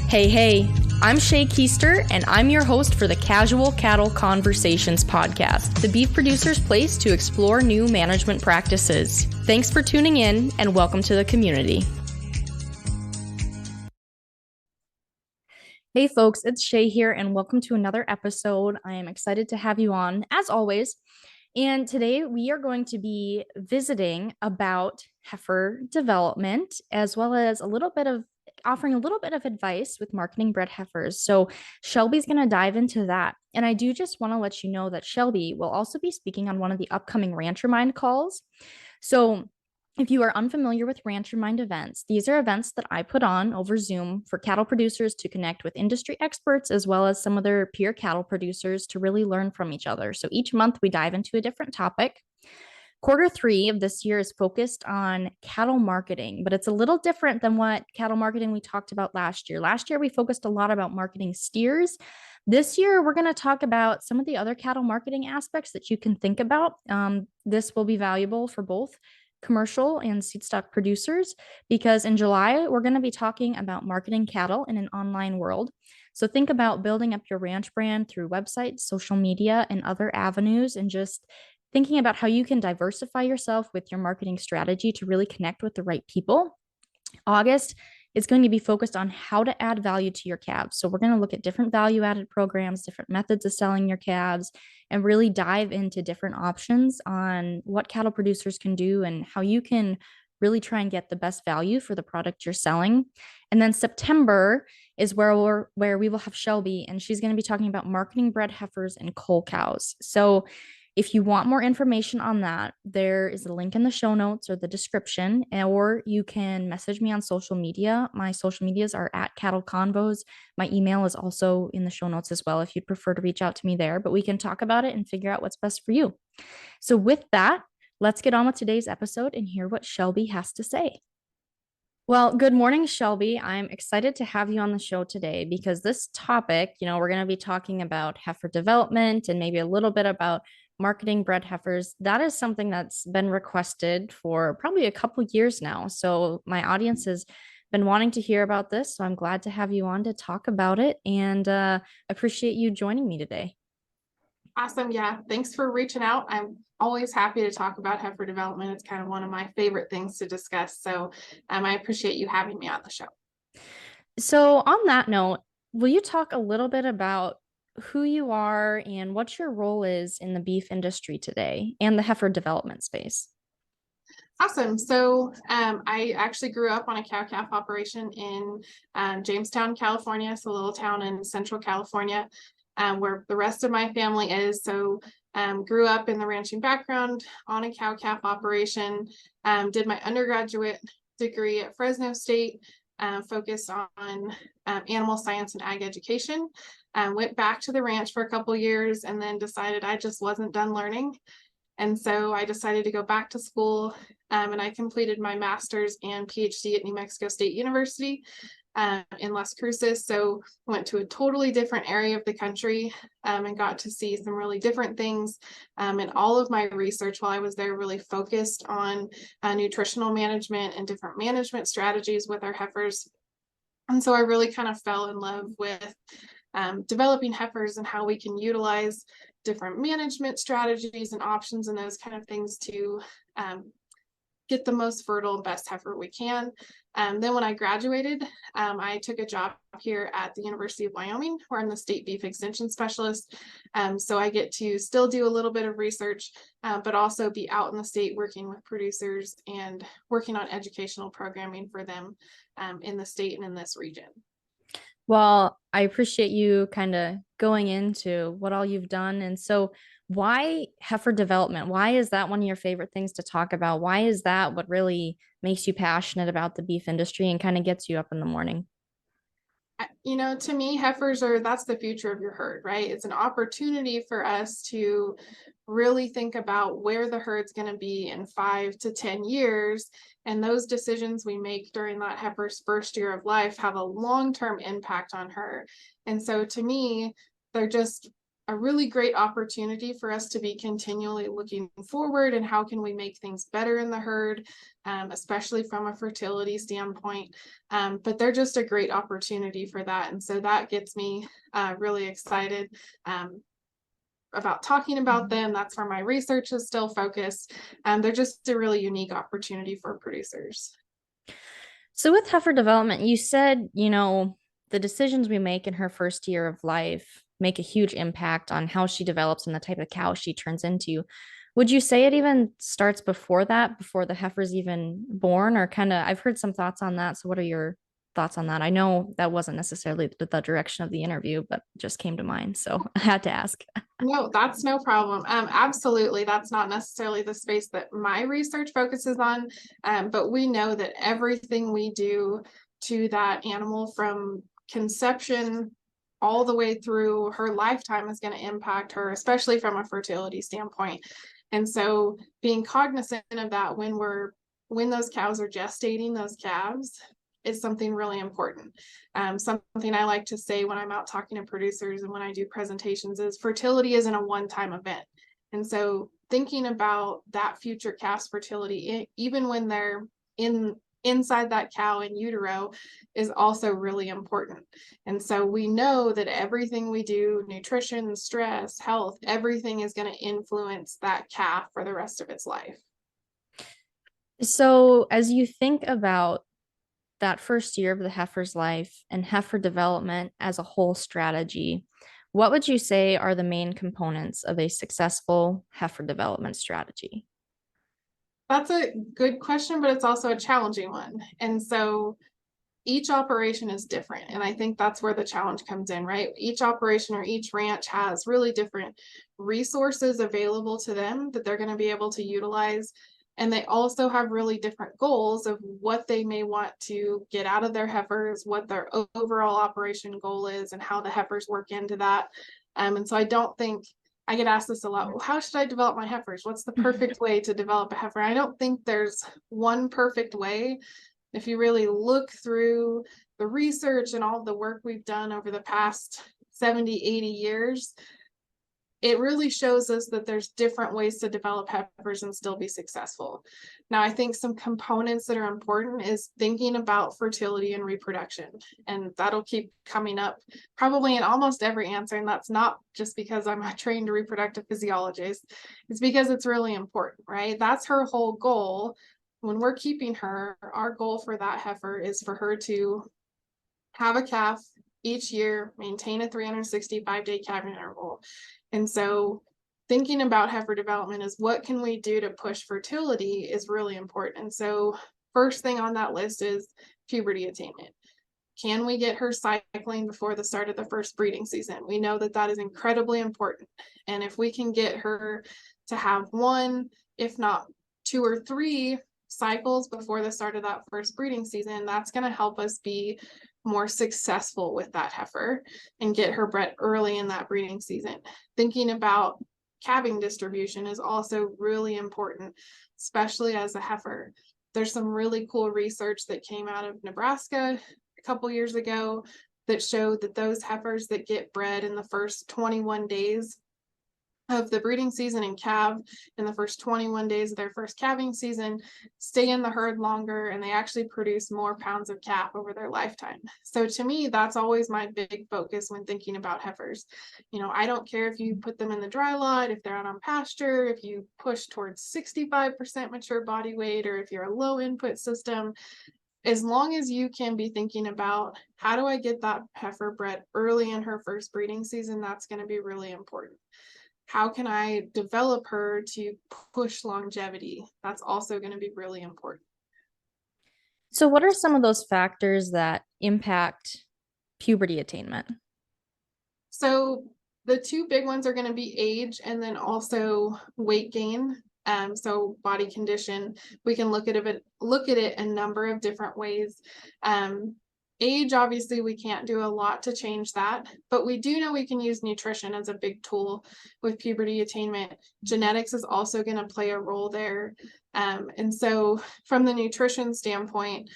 Hey, I'm Shaye Keister, and I'm your host for the Casual Cattle Conversations podcast, the beef producer's place to explore new management practices. Thanks for tuning in, and welcome to the community. Hey folks, it's Shaye here, and welcome to another episode. I am excited to have you on, as always. And today we are going to be visiting about heifer development, as well as offering a little bit of advice with marketing bred heifers. So Shelby's going to dive into that. And I do just want to let you know that Shelby will also be speaking on one of the upcoming Rancher Mind calls. So if you are unfamiliar with Rancher Mind events, these are events that I put on over Zoom for cattle producers to connect with industry experts as well as some of their peer cattle producers to really learn from each other. So each month we dive into a different topic. Quarter 3 of this year is focused on cattle marketing, but it's a little different than what cattle marketing we talked about last year. Last year, we focused a lot about marketing steers. This year, we're going to talk about some of the other cattle marketing aspects that you can think about. This will be valuable for both commercial and seed stock producers because in July, we're going to be talking about marketing cattle in an online world. So think about building up your ranch brand through websites, social media, and other avenues, and just thinking about how you can diversify yourself with your marketing strategy to really connect with the right people. August is going to be focused on how to add value to your calves. So we're going to look at different value added programs, different methods of selling your calves, and really dive into different options on what cattle producers can do and how you can really try and get the best value for the product you're selling. And then September is where we will have Shelby, and she's going to be talking about marketing bred heifers and cull cows. So if you want more information on that, there is a link in the show notes or the description, or you can message me on social media. My social medias are at Cattle Convos. My email is also in the show notes as well if you'd prefer to reach out to me there, but we can talk about it and figure out what's best for you. So with that, let's get on with today's episode and hear what Shelby has to say. Well, good morning, Shelby. I'm excited to have you on the show today because this topic, we're going to be talking about heifer development and maybe a little bit about marketing bred heifers. That is something that's been requested for probably a couple years now. So my audience has been wanting to hear about this. So I'm glad to have you on to talk about it and appreciate you joining me today. Awesome. Yeah. Thanks for reaching out. I'm always happy to talk about heifer development. It's kind of one of my favorite things to discuss. So I appreciate you having me on the show. So on that note, will you talk a little bit about who you are and what your role is in the beef industry today and the heifer development space? Awesome. So I actually grew up on a cow-calf operation in Jamestown, California. It's a little town in Central California where the rest of my family is. So grew up in the ranching background on a cow-calf operation, did my undergraduate degree at Fresno State, focused on animal science and ag education. Went back to the ranch for a couple of years and then decided I just wasn't done learning. And so I decided to go back to school and I completed my master's and PhD at New Mexico State University in Las Cruces. So I went to a totally different area of the country and got to see some really different things. And all of my research while I was there really focused on nutritional management and different management strategies with our heifers. And so I really kind of fell in love with developing heifers and how we can utilize different management strategies and options and those kind of things to get the most fertile and best heifer we can. Then when I graduated, I took a job here at the University of Wyoming, where I'm the state beef extension specialist. So I get to still do a little bit of research, but also be out in the state working with producers and working on educational programming for them in the state and in this region. Well, I appreciate you kind of going into what all you've done. And so why heifer development? Why is that one of your favorite things to talk about? Why is that what really makes you passionate about the beef industry and kind of gets you up in the morning? To me, that's the future of your herd, right? It's an opportunity for us to really think about where the herd's going to be in 5 to 10 years. And those decisions we make during that heifer's first year of life have a long-term impact on her. And so to me, they're just a really great opportunity for us to be continually looking forward and how can we make things better in the herd, especially from a fertility standpoint. But they're just a great opportunity for that. And so that gets me really excited about talking about them. That's where my research is still focused. They're just a really unique opportunity for producers. So with heifer development, you said, the decisions we make in her first year of life make a huge impact on how she develops and the type of cow she turns into. Would you say it even starts before that, before the heifer's even born, or kind of, I've heard some thoughts on that. So what are your thoughts on that? I know that wasn't necessarily the direction of the interview, but just came to mind. So I had to ask. No, that's no problem. Absolutely. That's not necessarily the space that my research focuses on. But we know that everything we do to that animal from conception all the way through her lifetime is going to impact her, especially from a fertility standpoint. And so being cognizant of that when those cows are gestating those calves is something really important. Something I like to say when I'm out talking to producers and when I do presentations is fertility isn't a one-time event. And so thinking about that future calf's fertility, even when they're inside that cow in utero, is also really important. And so we know that everything we do, nutrition, stress, health, everything is going to influence that calf for the rest of its life. So as you think about that first year of the heifer's life and heifer development as a whole strategy, what would you say are the main components of a successful heifer development strategy? That's a good question, but it's also a challenging one. And so each operation is different. And I think that's where the challenge comes in, right? Each operation or each ranch has really different resources available to them that they're going to be able to utilize. And they also have really different goals of what they may want to get out of their heifers, what their overall operation goal is, and how the heifers work into that. And so I don't think I get asked this a lot. Well, how should I develop my heifers? What's the perfect way to develop a heifer? I don't think there's one perfect way. If you really look through the research and all the work we've done over the past 70, 80 years, it really shows us that there's different ways to develop heifers and still be successful. Now, I think some components that are important is thinking about fertility and reproduction, and that'll keep coming up probably in almost every answer. And that's not just because I'm a trained reproductive physiologist. It's because it's really important, right? That's her whole goal. When we're keeping her, our goal for that heifer is for her to have a calf each year, maintain a 365-day calving interval. And so thinking about heifer development is what can we do to push fertility is really important. And so first thing on that list is puberty attainment. Can we get her cycling before the start of the first breeding season? We know that that is incredibly important. And if we can get her to have one, if not 2 or 3 cycles before the start of that first breeding season, that's going to help us be more successful with that heifer and get her bred early in that breeding season. Thinking about calving distribution is also really important, especially as a heifer. There's some really cool research that came out of Nebraska a couple years ago that showed that those heifers that get bred in the first 21 days of the breeding season and calve in the first 21 days of their first calving season stay in the herd longer, and they actually produce more pounds of calf over their lifetime. So to me, that's always my big focus when thinking about heifers. I don't care if you put them in the dry lot, if they're out on pasture, if you push towards 65% mature body weight, or if you're a low input system. As long as you can be thinking about how do I get that heifer bred early in her first breeding season, that's going to be really important. How can I develop her to push longevity? That's also going to be really important. So, what are some of those factors that impact puberty attainment? So, the 2 big ones are going to be age and then also weight gain. So body condition, we can look at it a number of different ways. Age, obviously, we can't do a lot to change that, but we do know we can use nutrition as a big tool with puberty attainment. Genetics is also going to play a role there. And so from the nutrition standpoint,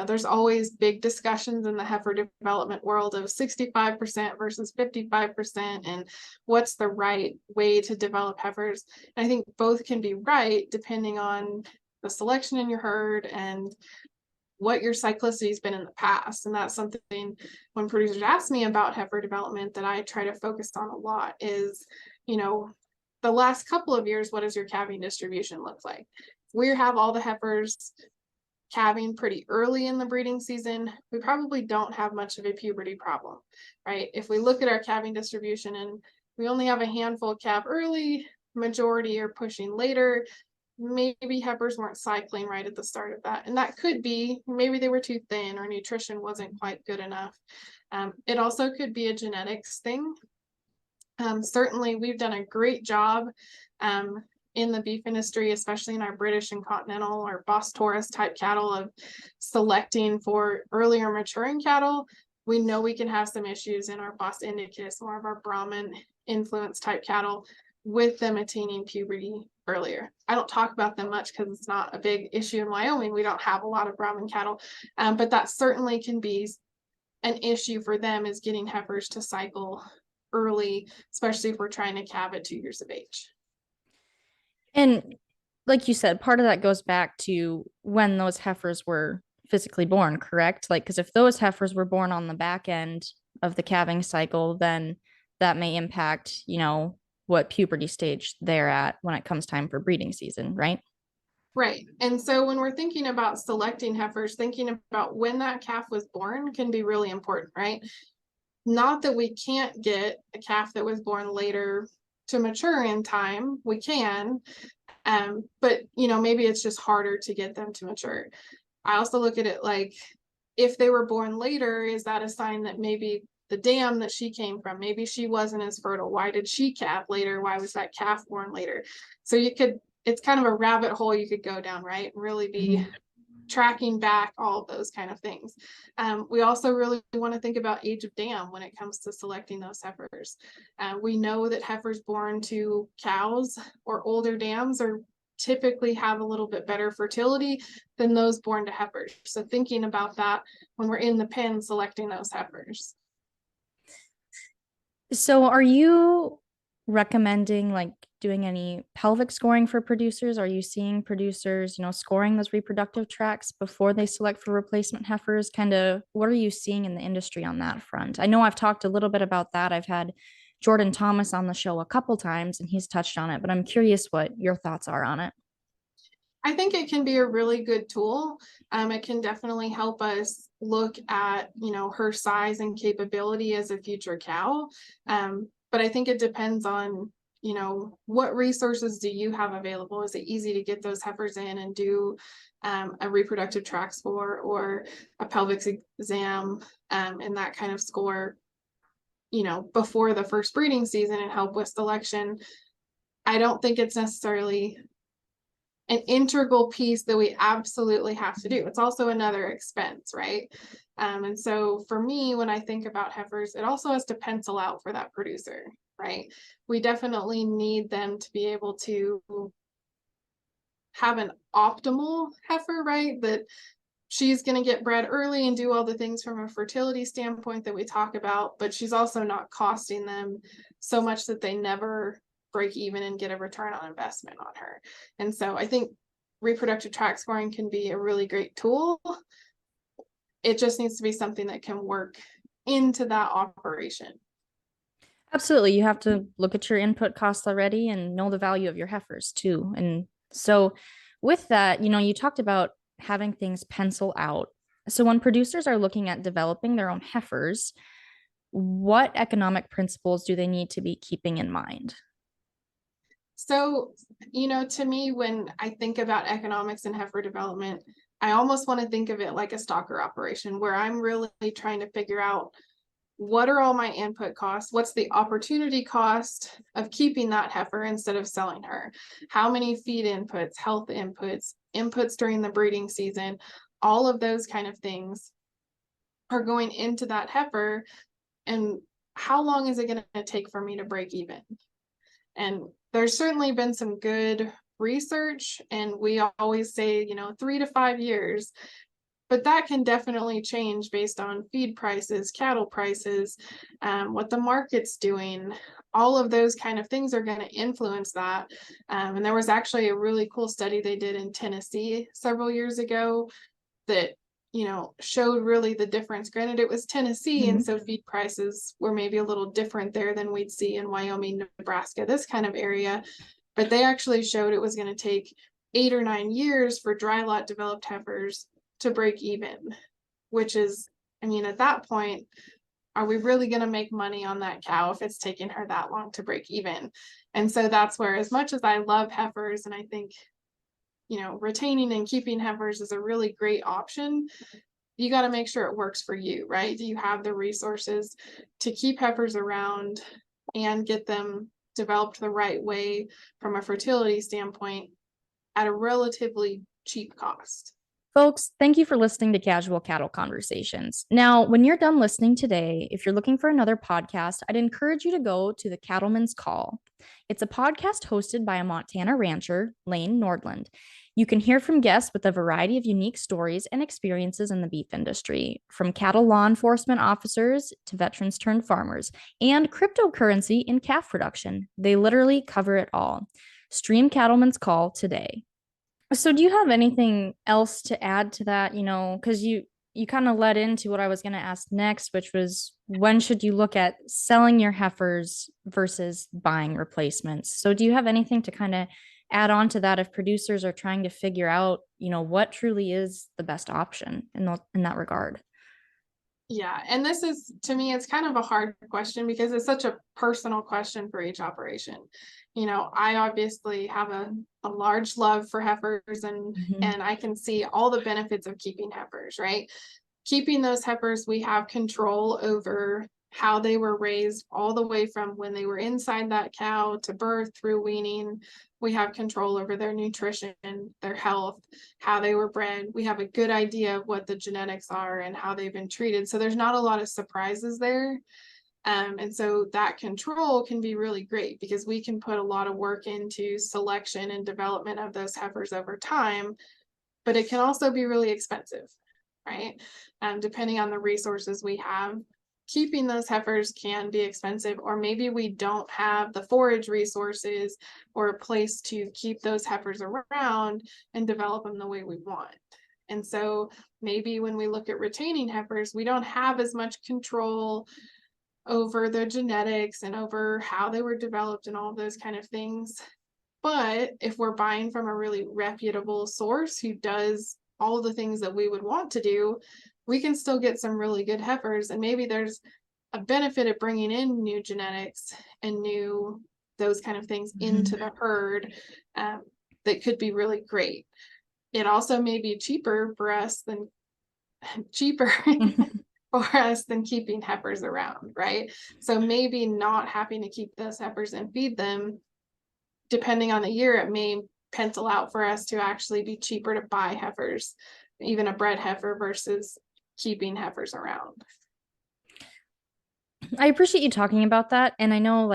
there's always big discussions in the heifer development world of 65% versus 55% and what's the right way to develop heifers. And I think both can be right depending on the selection in your herd and what your cyclicity has been in the past. And that's something when producers ask me about heifer development that I try to focus on a lot is, the last couple of years, what does your calving distribution look like? We have all the heifers calving pretty early in the breeding season, we probably don't have much of a puberty problem, right? If we look at our calving distribution and we only have a handful calve early, majority are pushing later, maybe heifers weren't cycling right at the start of that. And that could be, maybe they were too thin or nutrition wasn't quite good enough. It also could be a genetics thing. Certainly, we've done a great job in the beef industry, especially in our British and Continental or Bos Taurus type cattle of selecting for earlier maturing cattle. We know we can have some issues in our Bos Indicus, more of our Brahman influence type cattle with them attaining puberty earlier. I don't talk about them much because it's not a big issue in Wyoming. We don't have a lot of Brahman cattle, but that certainly can be an issue for them is getting heifers to cycle early, especially if we're trying to calve at 2 years of age. And like you said, part of that goes back to when those heifers were physically born, correct? Like, because if those heifers were born on the back end of the calving cycle, then that may impact, what puberty stage they're at when it comes time for breeding season, right? Right. And so when we're thinking about selecting heifers, thinking about when that calf was born can be really important, right? Not that we can't get a calf that was born later to mature in time, we can, but maybe it's just harder to get them to mature. I also look at it like if they were born later, is that a sign that maybe the dam that she came from, maybe she wasn't as fertile? Why did she calve later? Why was that calf born later? So it's kind of a rabbit hole you could go down, right? And really be tracking back all of those kind of things. We also really want to think about age of dam when it comes to selecting those heifers. We know that heifers born to cows or older dams are typically have a little bit better fertility than those born to heifers. So thinking about that when we're in the pen selecting those heifers. So are you recommending like doing any pelvic scoring for producers? Are you seeing producers, scoring those reproductive tracts before they select for replacement heifers? Kind of what are you seeing in the industry on that front? I know I've talked a little bit about that. I've had Jordan Thomas on the show a couple times and he's touched on it, but I'm curious what your thoughts are on it. I think it can be a really good tool. It can definitely help us look at, her size and capability as a future cow. But I think it depends on, what resources do you have available? Is it easy to get those heifers in and do a reproductive tract score or a pelvic exam and that kind of score, before the first breeding season and help with selection? I don't think it's necessarily an integral piece that we absolutely have to do. It's also another expense, right? And so for me, when I think about heifers, it also has to pencil out for that producer, right? We definitely need them to be able to have an optimal heifer, right? That she's going to get bred early and do all the things from a fertility standpoint that we talk about, but she's also not costing them so much that they never break even and get a return on investment on her. And so I think reproductive tract scoring can be a really great tool. It just needs to be something that can work into that operation. Absolutely. You have to look at your input costs already and know the value of your heifers too. And so with that, you talked about having things pencil out. So when producers are looking at developing their own heifers, what economic principles do they need to be keeping in mind? So, to me, when I think about economics and heifer development, I almost want to think of it like a stalker operation where I'm really trying to figure out what are all my input costs? What's the opportunity cost of keeping that heifer instead of selling her? How many feed inputs, health inputs, inputs during the breeding season, all of those kind of things are going into that heifer. And how long is it going to take for me to break even? And there's certainly been some good research, and we always say, 3 to 5 years. but that can definitely change based on feed prices, cattle prices, what the market's doing. All of those kind of things are going to influence that. And there was actually a really cool study they did in Tennessee several years ago that, showed really the difference. Granted, it was Tennessee, and so feed prices were maybe a little different there than we'd see in Wyoming, Nebraska, this kind of area. But they actually showed it was going to take 8 or 9 years for dry lot developed heifers to break even, which is, at that point, are we really going to make money on that cow if it's taking her that long to break even? And so that's where, as much as I love heifers, and I think, retaining and keeping heifers is a really great option, you got to make sure it works for you, right? Do you have the resources to keep heifers around and get them developed the right way from a fertility standpoint at a relatively cheap cost? Folks, thank you for listening to Casual Cattle Conversations. Now, when you're done listening today, if you're looking for another podcast, I'd encourage you to go to The Cattleman's Call. It's a podcast hosted by a Montana rancher, Lane Nordland. You can hear from guests with a variety of unique stories and experiences in the beef industry, from cattle law enforcement officers to veterans turned farmers, and cryptocurrency in calf production. They literally cover it all. Stream Cattleman's Call today. So do you have anything else to add to that? Because you kind of led into what I was going to ask next, which was, when should you look at selling your heifers versus buying replacements? So do you have anything to kind of add on to that if producers are trying to figure out, what truly is the best option in that regard? Yeah, and this is, to me, it's kind of a hard question because it's such a personal question for each operation. I obviously have a large love for heifers, and I can see all the benefits of keeping heifers, right? Keeping those heifers, we have control over how they were raised all the way from when they were inside that cow to birth through weaning. We have control over their nutrition, their health, how they were bred. We have a good idea of what the genetics are and how they've been treated. So there's not a lot of surprises there. And so that control can be really great because we can put a lot of work into selection and development of those heifers over time, but it can also be really expensive, right? Depending on the resources we have, keeping those heifers can be expensive, or maybe we don't have the forage resources or a place to keep those heifers around and develop them the way we want. And so maybe when we look at retaining heifers, we don't have as much control over their genetics and over how they were developed and all of those kind of things. But if we're buying from a really reputable source who does all the things that we would want to do, we can still get some really good heifers. And maybe there's a benefit of bringing in new genetics and new those kind of things into the herd that could be really great. It also may be cheaper for us than keeping heifers around, right? So maybe not having to keep those heifers and feed them, depending on the year, it may pencil out for us to actually be cheaper to buy heifers, even a bred heifer versus keeping heifers around. I appreciate you talking about that. And I know,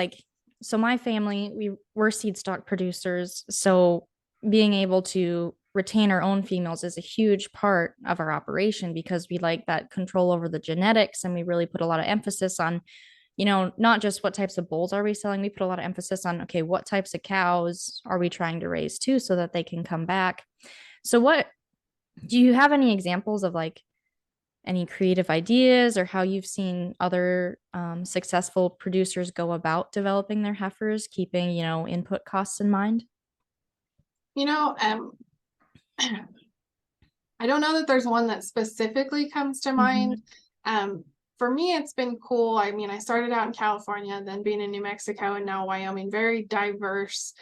so my family, we're seed stock producers. So being able to retain our own females is a huge part of our operation because we like that control over the genetics, and we really put a lot of emphasis on, not just what types of bulls are we selling. We put a lot of emphasis on, okay, what types of cows are we trying to raise too, so that they can come back. So do you have any examples of any creative ideas or how you've seen other successful producers go about developing their heifers, keeping, input costs in mind? I don't know that there's one that specifically comes to mind. For me, it's been cool. I started out in California, then being in New Mexico, and now Wyoming, very diverse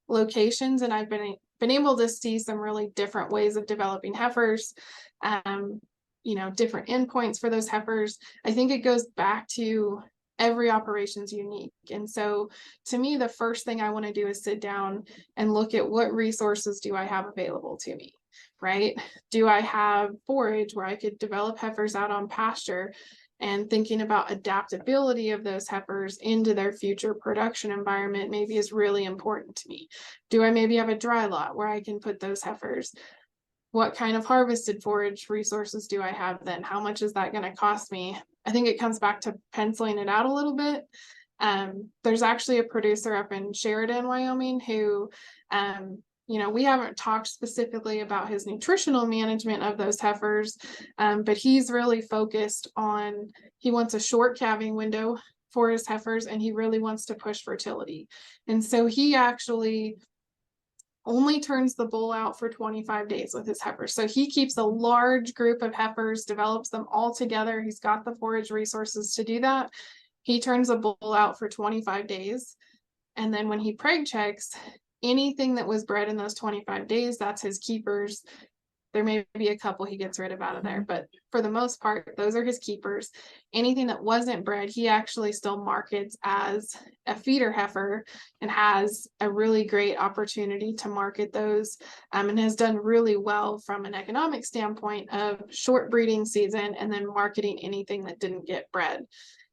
locations. And I've been able to see some really different ways of developing heifers, different endpoints for those heifers. I think it goes back to every operation's unique. And so to me, the first thing I want to do is sit down and look at what resources do I have available to me, right? Do I have forage where I could develop heifers out on pasture? And thinking about adaptability of those heifers into their future production environment maybe is really important to me. Do I maybe have a dry lot where I can put those heifers? what kind of harvested forage resources do I have then? How much is that going to cost me? I think it comes back to penciling it out a little bit. There's actually a producer up in Sheridan, Wyoming, who, we haven't talked specifically about his nutritional management of those heifers, but he's really focused on, he wants a short calving window for his heifers, and he really wants to push fertility. And so he actually only turns the bull out for 25 days with his heifers. So he keeps a large group of heifers, develops them all together. He's got the forage resources to do that. He turns a bull out for 25 days. And then when he preg checks, anything that was bred in those 25 days, that's his keepers. There may be a couple he gets rid of out of there, but for the most part, those are his keepers. Anything that wasn't bred, he actually still markets as a feeder heifer and has a really great opportunity to market those, and has done really well from an economic standpoint of short breeding season and then marketing anything that didn't get bred.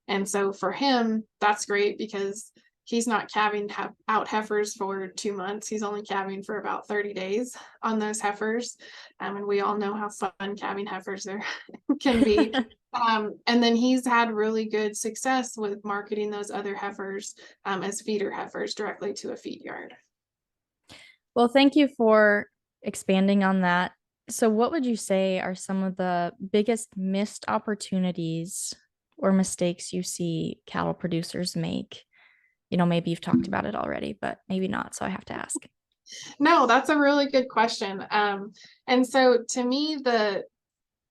And so for him, that's great because he's not calving out heifers for 2 months. He's only calving for about 30 days on those heifers. And we all know how fun calving heifers can be. And then he's had really good success with marketing those other heifers as feeder heifers directly to a feed yard. Well, thank you for expanding on that. So what would you say are some of the biggest missed opportunities or mistakes you see cattle producers make? Maybe you've talked about it already, but maybe not. So I have to ask. No, that's a really good question. And so to me,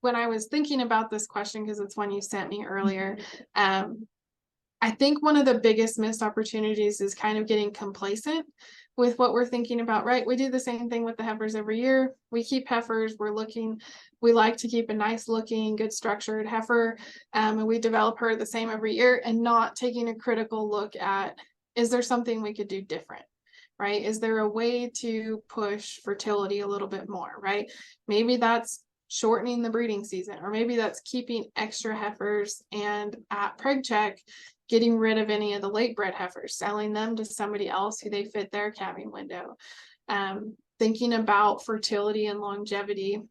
when I was thinking about this question, because it's one you sent me earlier, I think one of the biggest missed opportunities is kind of getting complacent with what we're thinking about, right? We do the same thing with the heifers every year. We keep heifers. We like to keep a nice looking, good structured heifer. And we develop her the same every year, and not taking a critical look at, is there something we could do different, right? Is there a way to push fertility a little bit more, right? Maybe that's shortening the breeding season, or maybe that's keeping extra heifers and at preg check, getting rid of any of the late bred heifers, selling them to somebody else who they fit their calving window. Thinking about fertility and longevity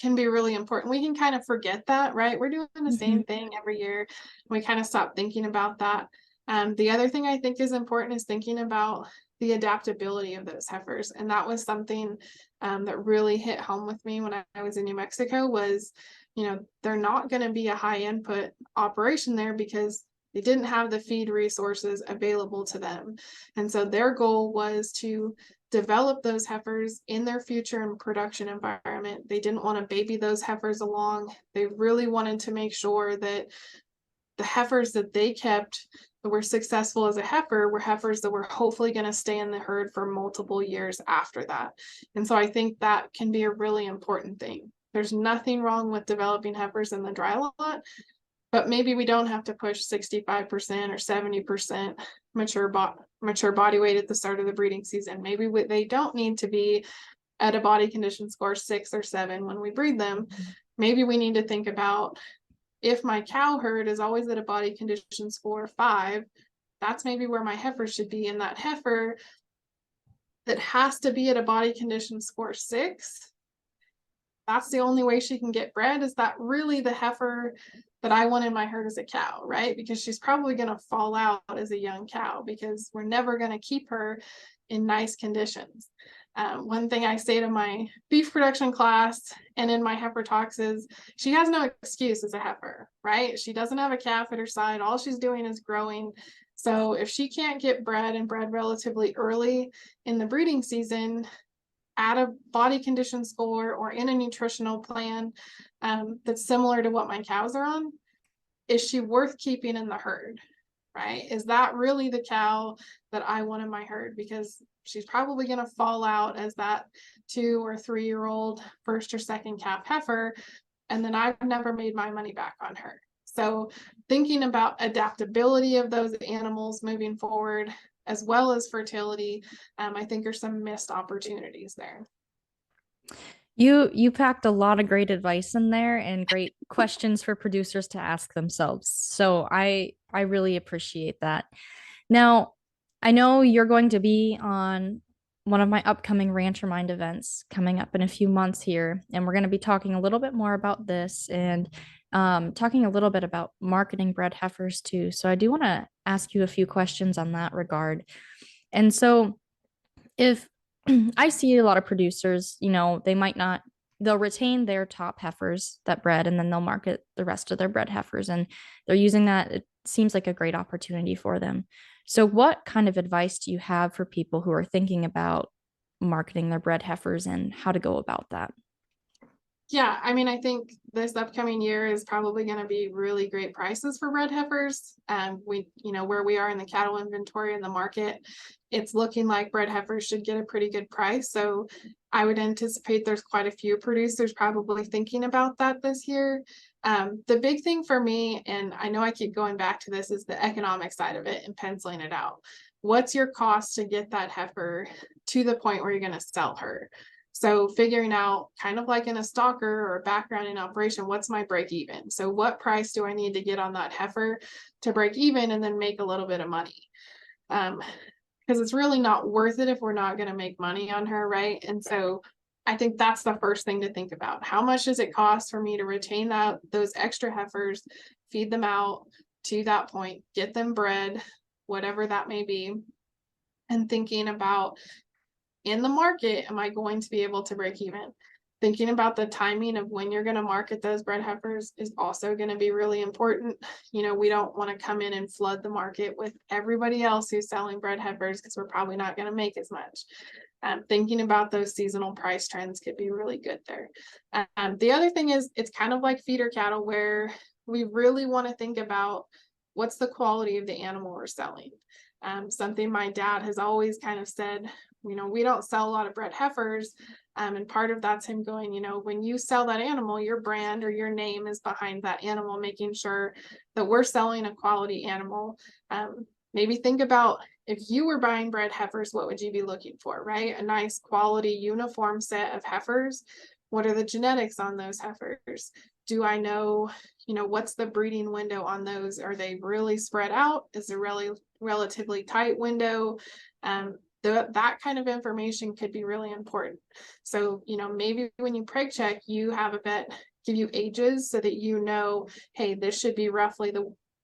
can be really important. We can kind of forget that, right? We're doing the same thing every year. We kind of stop thinking about that. The other thing I think is important is thinking about the adaptability of those heifers. And that was something that really hit home with me when I was in New Mexico was, they're not going to be a high input operation there because they didn't have the feed resources available to them. And so their goal was to develop those heifers in their future and production environment. They didn't want to baby those heifers along. They really wanted to make sure that the heifers that they kept that were successful as a heifer were heifers that were hopefully going to stay in the herd for multiple years after that. And so I think that can be a really important thing. There's nothing wrong with developing heifers in the dry lot, but maybe we don't have to push 65% or 70% mature body weight at the start of the breeding season. Maybe they don't need to be at a body condition score 6 or 7 when we breed them. Maybe we need to think about, if my cow herd is always at a body condition score 5, that's maybe where my heifer should be. And that heifer that has to be at a body condition score 6, that's the only way she can get bred. Is that really the heifer that I want in my herd as a cow, right? Because she's probably going to fall out as a young cow because we're never going to keep her in nice conditions. One thing I say to my beef production class and in my heifer talks is, she has no excuse as a heifer, right? She doesn't have a calf at her side. All she's doing is growing. So if she can't get bred and bred relatively early in the breeding season at a body condition score or in a nutritional plan that's similar to what my cows are on, is she worth keeping in the herd, right? Is that really the cow that I want in my herd? Because she's probably going to fall out as that 2 or 3-year-old first or second calf heifer, and then I've never made my money back on her. So thinking about adaptability of those animals moving forward, as well as fertility, I think are some missed opportunities there. You packed a lot of great advice in there and great questions for producers to ask themselves. So I really appreciate that. Now, I know you're going to be on one of my upcoming Rancher Mind events coming up in a few months here. And we're going to be talking a little bit more about this and talking a little bit about marketing bred heifers too. So I do want to ask you a few questions on that regard. And so if I see a lot of producers, they might not, they'll retain their top heifers that bred and then they'll market the rest of their bred heifers. And they're using that. It seems like a great opportunity for them. So, what kind of advice do you have for people who are thinking about marketing their bred heifers and how to go about that? Yeah, I mean, I think this upcoming year is probably going to be really great prices for red heifers. Where we are in the cattle inventory in the market, it's looking like red heifers should get a pretty good price. So I would anticipate there's quite a few producers probably thinking about that this year. The big thing for me, and I know I keep going back to this, is the economic side of it and penciling it out. What's your cost to get that heifer to the point where you're going to sell her? So figuring out, kind of like in a stalker or a background in operation, what's my break even? So what price do I need to get on that heifer to break even and then make a little bit of money? Because it's really not worth it if we're not going to make money on her, right? And so I think that's the first thing to think about. How much does it cost for me to retain those extra heifers, feed them out to that point, get them bred, whatever that may be, and thinking about, in the market, am I going to be able to break even? Thinking about the timing of when you're going to market those bred heifers is also going to be really important. We don't want to come in and flood the market with everybody else who's selling bred heifers because we're probably not going to make as much. Thinking about those seasonal price trends could be really good there. The other thing is, it's kind of like feeder cattle, where we really want to think about what's the quality of the animal we're selling. Something my dad has always kind of said, we don't sell a lot of bred heifers. And part of that's him going, when you sell that animal, your brand or your name is behind that animal, making sure that we're selling a quality animal. Maybe think about, if you were buying bred heifers, what would you be looking for, right? A nice quality uniform set of heifers. What are the genetics on those heifers? Do I know, what's the breeding window on those? Are they really spread out? Is it really relatively tight window? That kind of information could be really important. So, maybe when you preg check, you have a vet give you ages so that hey, this should be roughly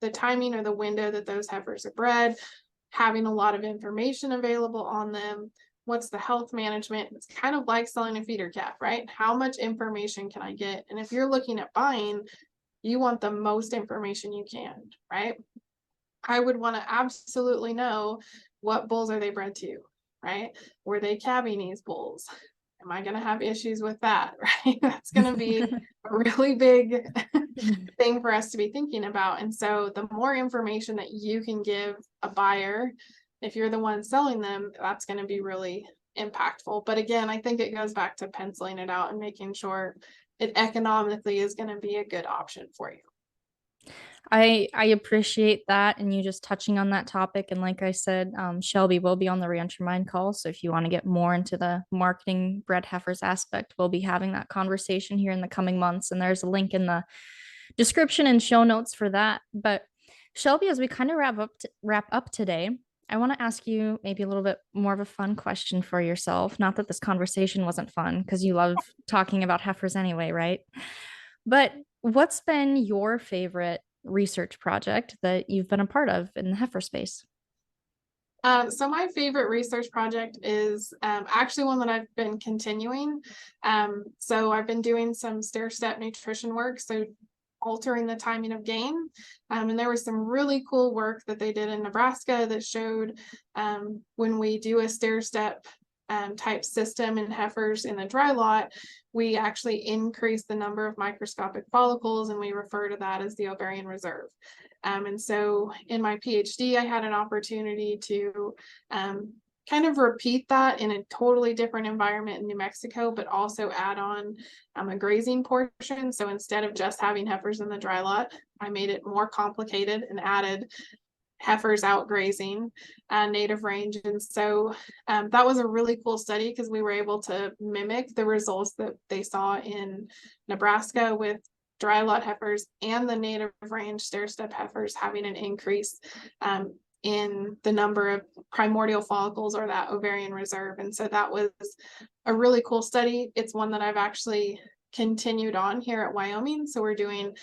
the timing or the window that those heifers are bred, having a lot of information available on them. What's the health management? It's kind of like selling a feeder calf, right? How much information can I get? And if you're looking at buying, you want the most information you can, right? I would want to absolutely know, what bulls are they bred to, right? Were they calving these bulls? Am I going to have issues with that, right? That's going to be a really big thing for us to be thinking about. And so the more information that you can give a buyer, if you're the one selling them, that's going to be really impactful. But again, I think it goes back to penciling it out and making sure it economically is going to be a good option for you. I appreciate that and you just touching on that topic. And like I said, Shelby will be on the Rancher Mind call. So if you want to get more into the marketing bred heifers aspect, we'll be having that conversation here in the coming months. And there's a link in the description and show notes for that. But Shelby, as we kind of wrap up today, I want to ask you maybe a little bit more of a fun question for yourself. Not that this conversation wasn't fun, because you love talking about heifers anyway, right? But what's been your favorite research project that you've been a part of in the heifer space? So my favorite research project is actually one that I've been continuing. So I've been doing some stair-step nutrition work, so altering the timing of gain. And there was some really cool work that they did in Nebraska that showed when we do a stair-step type system in heifers in the dry lot, we actually increase the number of microscopic follicles, and we refer to that as the ovarian reserve. And so in my PhD, I had an opportunity to kind of repeat that in a totally different environment in New Mexico, but also add on a grazing portion. So instead of just having heifers in the dry lot, I made it more complicated and added heifers out grazing native range. And so that was a really cool study, because we were able to mimic the results that they saw in Nebraska with dry lot heifers and the native range stair step heifers having an increase in the number of primordial follicles or that ovarian reserve. And so that was a really cool study. It's one that I've actually continued on here at Wyoming. So we're doing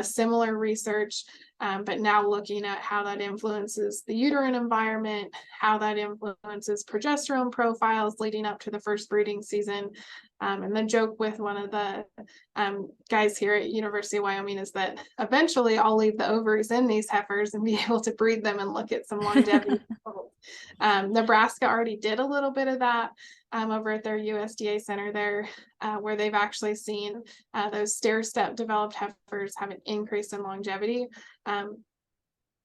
similar research, but now looking at how that influences the uterine environment, how that influences progesterone profiles leading up to the first breeding season. And the joke with one of the guys here at University of Wyoming is that eventually I'll leave the ovaries in these heifers and be able to breed them and look at some longevity. Nebraska already did a little bit of that over at their USDA center there, where they've actually seen those stair-step developed heifers have an increase in longevity.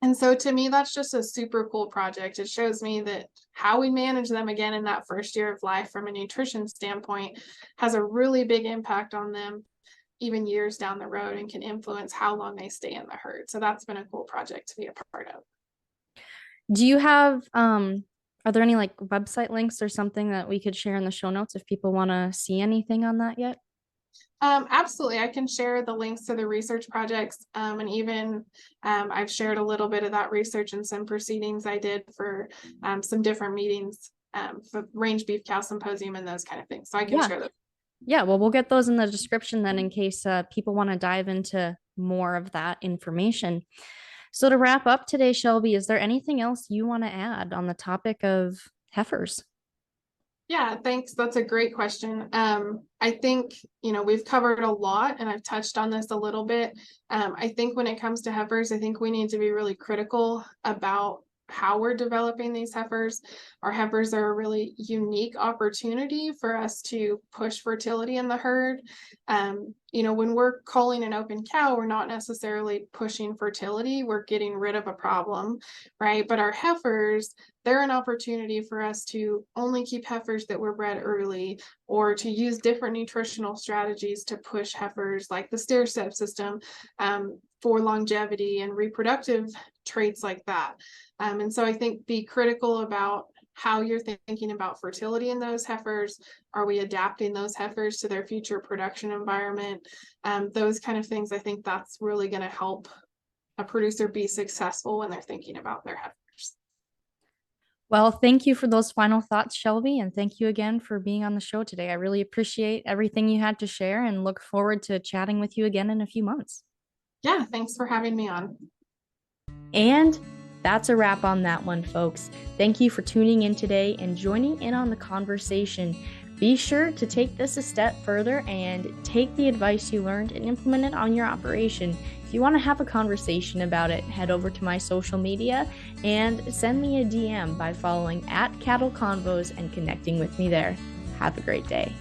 And so to me, that's just a super cool project. It shows me that how we manage them again in that first year of life from a nutrition standpoint has a really big impact on them even years down the road and can influence how long they stay in the herd. So that's been a cool project to be a part of. Do you have are there any like website links or something that we could share in the show notes if people want to see anything on that yet? Absolutely. I can share the links to the research projects, and even I've shared a little bit of that research and some proceedings I did for some different meetings for Range Beef Cow Symposium and those kind of things. So I can share those. Yeah, well, we'll get those in the description then in case people want to dive into more of that information. So to wrap up today, Shelby, is there anything else you want to add on the topic of heifers? Yeah, thanks. That's a great question. I think, we've covered a lot and I've touched on this a little bit. I think when it comes to heifers, I think we need to be really critical about how we're developing these heifers. Our heifers are a really unique opportunity for us to push fertility in the herd. When we're culling an open cow, we're not necessarily pushing fertility, we're getting rid of a problem, right? But our heifers, they're an opportunity for us to only keep heifers that were bred early, or to use different nutritional strategies to push heifers like the stair-step system for longevity and reproductive traits like that. And so I think be critical about how you're thinking about fertility in those heifers. Are we adapting those heifers to their future production environment? Those kind of things, I think that's really going to help a producer be successful when they're thinking about their heifers. Well, thank you for those final thoughts, Shelby, and thank you again for being on the show today. I really appreciate everything you had to share and look forward to chatting with you again in a few months. Yeah, thanks for having me on. And that's a wrap on that one, folks. Thank you for tuning in today and joining in on the conversation. Be sure to take this a step further and take the advice you learned and implement it on your operation. If you want to have a conversation about it, head over to my social media and send me a DM by following @CattleConvos and connecting with me there. Have a great day.